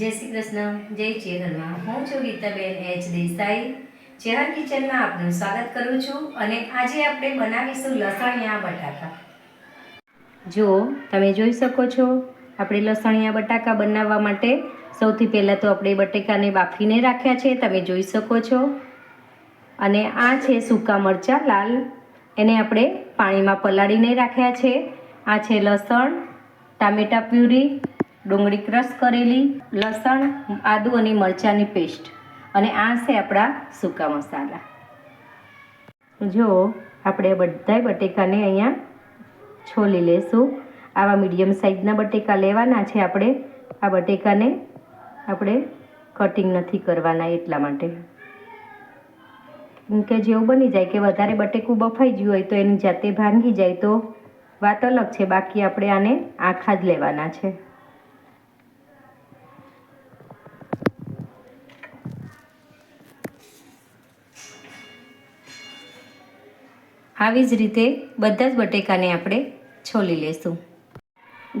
જય શ્રી કૃષ્ણ, જય ચેહરમાં. હું છું ગીતાબેન એચ દેસાઈ. ચેહર કિચનમાં આપનું સ્વાગત કરું છું. અને આજે આપણે બનાવીશું લસણિયા બટાકા. જો તમે જોઈ શકો છો, આપણે લસણિયા બટાકા બનાવવા માટે સૌથી પહેલાં તો આપણે બટેકાને બાફીને રાખ્યા છે, તમે જોઈ શકો છો. અને આ છે સૂકા મરચાં લાલ, એને આપણે પાણીમાં પલાળીને રાખ્યા છે. આ છે લસણ, ટામેટા પ્યુરી, ડુંગળી ક્રશ કરેલી, લસણ, આદુ અને મરચાંની પેસ્ટ, અને આ છે આપણા સૂકા મસાલા. જો આપણે બધાય બટેકાને અહીંયા છોલી લેશું. આવા મીડિયમ સાઇઝના બટેકા લેવાના છે આપણે. આ બટેકાને આપણે કટિંગ નથી કરવાના એટલા માટે, કે જેવું બની જાય કે વધારે બટેકું બફાઈ ગયું હોય તો એની જાતે ભાંગી જાય તો વાત અલગ છે, બાકી આપણે આને આખા જ લેવાના છે. આવી જ રીતે બધા જ બટેકાને આપણે છોલી લેશું.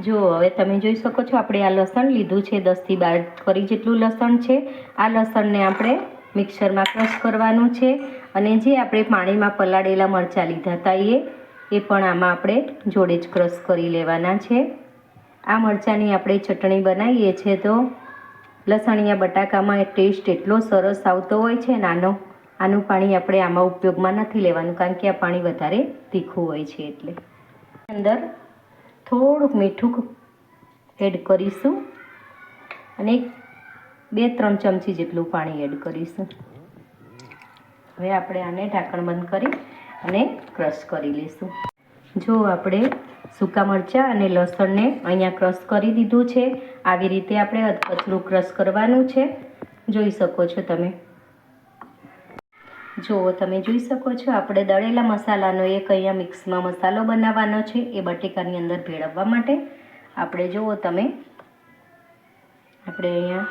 જો હવે તમે જોઈ શકો છો, આપણે આ લસણ લીધું છે, 10 થી 12 કરી જેટલું લસણ છે. આ લસણને આપણે મિક્સરમાં ક્રશ કરવાનું છે. અને જે આપણે પાણીમાં પલાળેલા મરચાં લીધા હતા એ પણ આમાં આપણે જોડે જ ક્રશ કરી લેવાના છે. આ મરચાંની આપણે ચટણી બનાવીએ છીએ તો લસણિયા બટાકામાં ટેસ્ટ એટલો સરસ આવતો હોય છે ને. આનું પાણી આપણે આમાં ઉપયોગમાં નથી લેવાનું, કારણ કે આ પાણી વધારે તીખું હોય છે. એટલે અંદર થોડુંક મીઠું એડ કરીશું અને 2-3 ચમચી જેટલું પાણી એડ કરીશું. હવે આપણે આને ઢાંકણ બંધ કરી અને ક્રશ કરી લઈશું. જો આપણે સૂકા મરચાં અને લસણને અહીંયા ક્રશ કરી દીધું છે. આવી રીતે આપણે અધકચરું ક્રશ કરવાનું છે. જોઈ શકો છો તમે. જો તમે જોઈ શકો છો, આપણે દળેલા મસાલાનો એક અહીંયા મિક્સમાં મસાલો બનાવવાનો છે, એ બટેકાની અંદર ભેળવવા માટે. આપણે જુઓ તમે, આપણે અહીંયા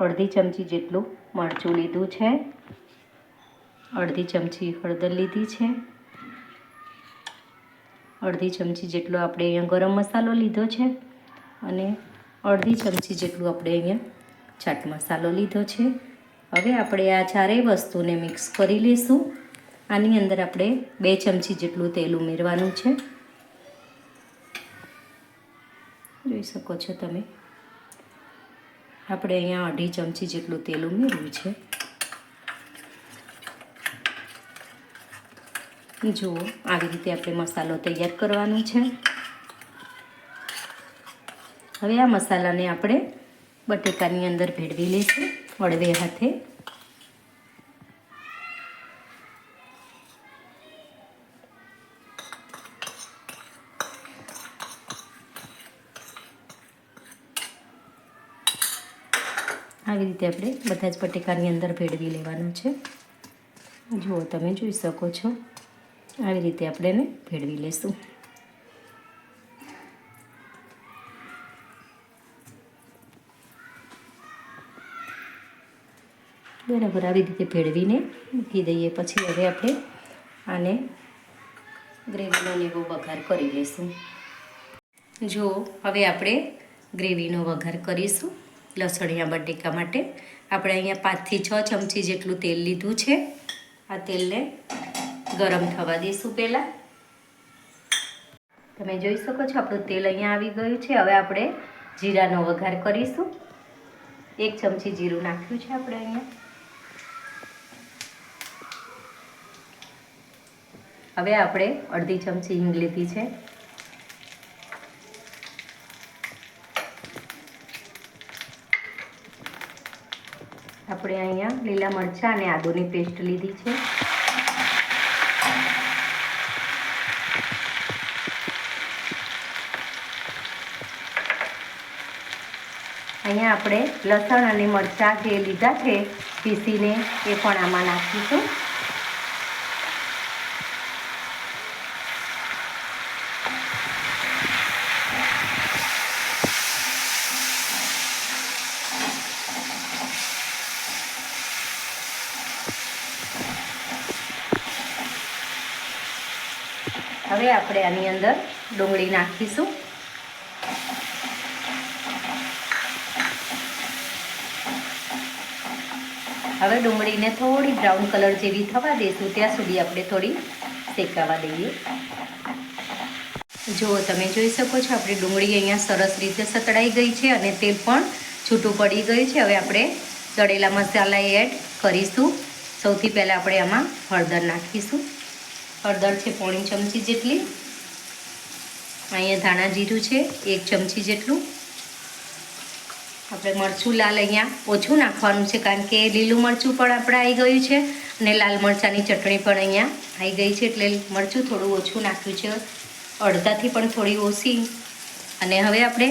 અડધી ચમચી જેટલું મરચું લીધું છે, અડધી ચમચી હળદર લીધી છે, અડધી ચમચી જેટલો આપણે અહીંયા ગરમ મસાલો લીધો છે, અને અડધી ચમચી જેટલું આપણે અહીંયા ચાટ મસાલો લીધો છે. હવે આપણે આ ચારેય વસ્તુને મિક્સ કરી લઈશું. આની અંદર આપણે 2 ચમચી જેટલું તેલ ઉમેરવાનું છે. જોઈ શકો છો તમે, આપણે અહીંયા અડધી ચમચી જેટલું તેલ ઉમેર્યું છે. જુઓ, આવી રીતે આપણે મસાલો તૈયાર કરવાનો છે. હવે આ મસાલાને આપણે બટેકાની અંદર ભેળવી લઈશું વળવે હાથે. આવી રીતે આપણે બધા જ બટેકાની અંદર ભેળવી લેવાનું છે. જુઓ તમે જોઈ શકો છો, આવી રીતે આપણે એને ભેળવી લઈશું. બરાબર આવી રીતે ભેળવીને મૂકી દઈએ. પછી હવે આપણે આને ગ્રેવીનો એવો વઘાર કરી લઈશું. જો હવે આપણે ગ્રેવીનો વઘાર કરીશું લસણિયા બટેકા માટે. આપણે અહીંયા 5 થી 6 ચમચી જેટલું તેલ લીધું છે. આ તેલને ગરમ થવા દઈશું પહેલાં. તમે જોઈ શકો છો, આપણું તેલ અહીંયા આવી ગયું છે. હવે આપણે જીરાનો વઘાર કરીશું. 1 ચમચી જીરું નાખ્યું છે આપણે અહીંયા. હવે આપણે અડધી ચમચી હિંગ લીધી છે. આપણે અહીંયા લીલા મરચાં અને આદુની પેસ્ટ લીધી છે. અહીંયા આપણે લસણ અને મરચાં જે લીધા છે પીસીને, એ પણ આમાં નાખીશું. હવે આપણે આની અંદર ડુંગળી નાખીશું. હવે ડુંગળીને થોડી બ્રાઉન કલર જેવી થવા દઈશું, ત્યાં સુધી આપણે થોડી શેકાવા દઈએ. જો તમે જોઈ શકો છો આપણી ડુંગળી અહીંયા સરસ રીતે સતળાઈ ગઈ છે અને તેલ પણ છૂટું પડી ગયું છે. હવે આપણે તળેલા મસાલા એડ કરીશું. સૌથી પહેલાં આપણે આમાં હળદર નાખીશું. હળદર છે 1 ચમચી જેટલી. અહીંયા ધાણા જીરું છે 1 ચમચી જેટલું. આપણે મરચું લાલ અહીંયા ઓછું નાખવાનું છે, કારણ કે લીલું મરચું પણ આપણે આવી ગયું છે અને લાલ મરચાંની ચટણી પણ અહીંયા આવી ગઈ છે, એટલે મરચું થોડું ઓછું નાખ્યું છે, અડધાથી પણ થોડી ઓછી. અને હવે આપણે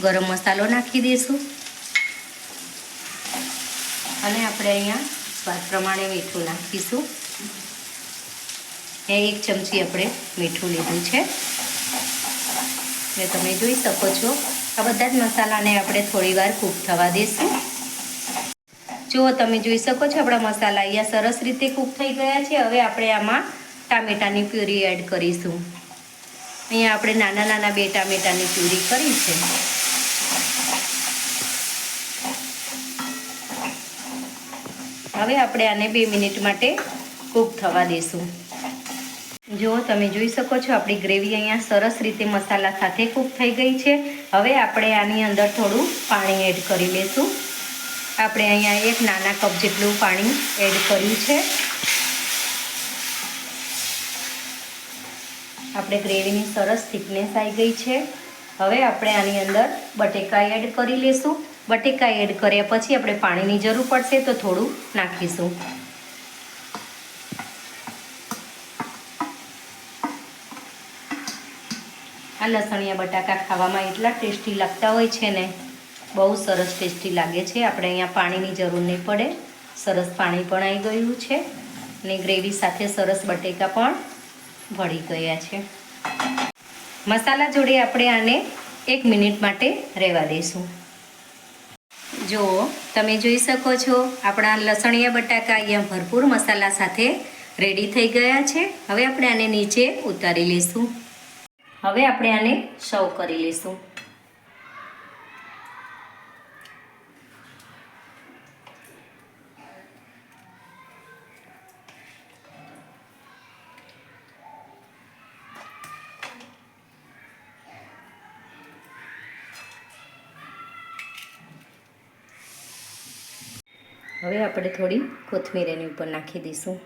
ગરમ મસાલો નાખી દઈશું અને આપણે અહીંયા સ્વાદ પ્રમાણે મીઠું નાખીશું. 1 ચમચી આપણે મીઠું લીધું છે. ને તમે જોઈ શકો છો આ બધા જ મસાલાને આપણે થોડીવાર કૂક થવા દઈશું. જો તમે જોઈ શકો છો આપણા મસાલા અહીંયા સરસ રીતે કૂક થઈ ગયા છે. હવે આપણે આમાં ટામેટાની પ્યુરી એડ કરીશું. અહીંયા આપણે નાના 2 ટામેટાની પ્યુરી કરી છે. હવે આપણે આને 2 મિનિટ માટે કૂક થવા દઈશું. જો તમે જોઈ શકો છો આપણી ગ્રેવી અહીંયા સરસ રીતે મસાલા સાથે કૂક થઈ ગઈ છે. હવે આપણે આની અંદર થોડું પાણી એડ કરી લઈશું. આપણે અહીંયા 1 નાના કપ જેટલું પાણી એડ કર્યું છે. આપણે ગ્રેવીની સરસ થિકનેસ આવી ગઈ છે. હવે આપણે આની અંદર બટેકા એડ કરી લઈશું. બટેકા એડ કર્યા પછી આપણે પાણીની જરૂર પડશે તો થોડું નાખીશું. આ લસણિયા બટાકા ખાવામાં એટલા ટેસ્ટી લાગતા હોય છે ને, બહુ સરસ ટેસ્ટી લાગે છે. આપણે અહીંયા પાણીની જરૂર નહીં પડે. સરસ પાણી પણ આવી ગયું છે અને ગ્રેવી સાથે સરસ બટેકા પણ ભળી ગયા છે. મસાલા જોડે આપણે આને 1 મિનિટ માટે રહેવા દઈશું. જો તમે જોઈ શકો છો આપણા લસણિયા બટાકા અહીંયા ભરપૂર મસાલા સાથે રેડી થઈ ગયા છે. હવે આપણે આને નીચે ઉતારી લઈશું. હવે આપણે આને સર્વ કરી લઈશું. હવે આપણે થોડી કોથમીર એની ઉપર નાખી દઈશું.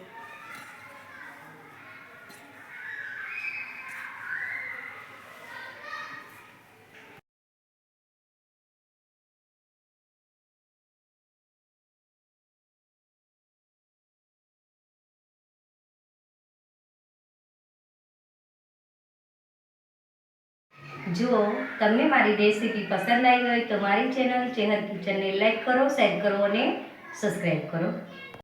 જો તમને મારી રેસીપી પસંદ આવી હોય તો મારી ચેનલ ચેહર કિચનને લાઈક કરો, શેર કરો અને સબસ્ક્રાઈબ કરો.